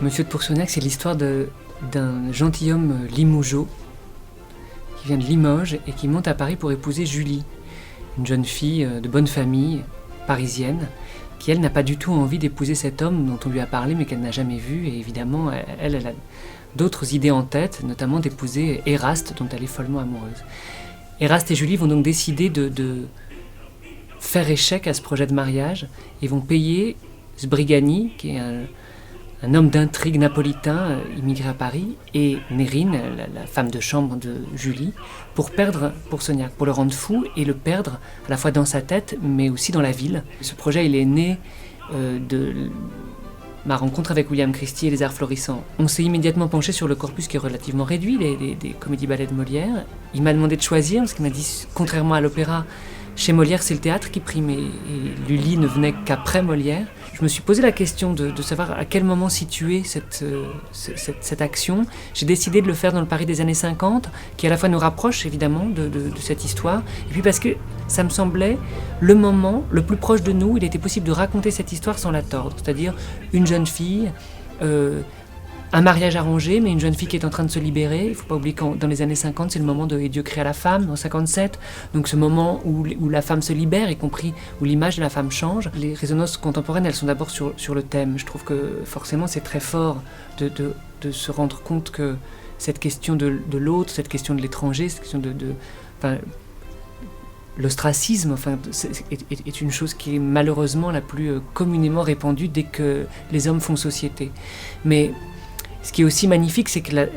Monsieur de Pourceaugnac, c'est l'histoire d'un gentilhomme limougeaud qui vient de Limoges et qui monte à Paris pour épouser Julie, une jeune fille de bonne famille, parisienne, qui elle n'a pas du tout envie d'épouser cet homme dont on lui a parlé mais qu'elle n'a jamais vu. Et évidemment, elle a d'autres idées en tête, notamment d'épouser Éraste, dont elle est follement amoureuse. Éraste et Julie vont donc décider de faire échec à ce projet de mariage et vont payer Sbrigani, qui est un homme d'intrigue napolitain immigré à Paris, et Nérine, la femme de chambre de Julie, pour perdre Pourceaugnac, pour le rendre fou et le perdre à la fois dans sa tête mais aussi dans la ville. Ce projet, il est né de ma rencontre avec William Christie et les Arts Florissants. On s'est immédiatement penché sur le corpus qui est relativement réduit, des comédies-ballets de Molière. Il m'a demandé de choisir, parce qu'il m'a dit, contrairement à l'opéra, chez Molière, c'est le théâtre qui prime et Lully ne venait qu'après Molière. Je me suis posé la question de savoir à quel moment situer cette action. J'ai décidé de le faire dans le Paris des années 50, qui à la fois nous rapproche évidemment de cette histoire, et puis parce que ça me semblait le moment le plus proche de nous. Il était possible de raconter cette histoire sans la tordre, c'est-à-dire une jeune fille, un mariage arrangé, mais une jeune fille qui est en train de se libérer. Il ne faut pas oublier que dans les années 50, c'est le moment de « Et Dieu créa la femme » en 57. Donc ce moment où la femme se libère, y compris où l'image de la femme change. Les résonances contemporaines, elles sont d'abord sur le thème. Je trouve que forcément, c'est très fort de se rendre compte que cette question de l'autre, cette question de l'étranger, cette question l'ostracisme est une chose qui est malheureusement la plus communément répandue dès que les hommes font société. Mais ce qui est aussi magnifique, c'est que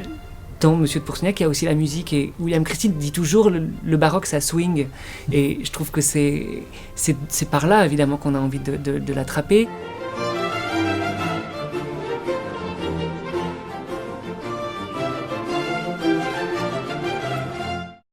dans Monsieur de Pourceaugnac, il y a aussi la musique. Et William Christie dit toujours le baroque, ça swing. Et je trouve que c'est par là, évidemment, qu'on a envie de l'attraper.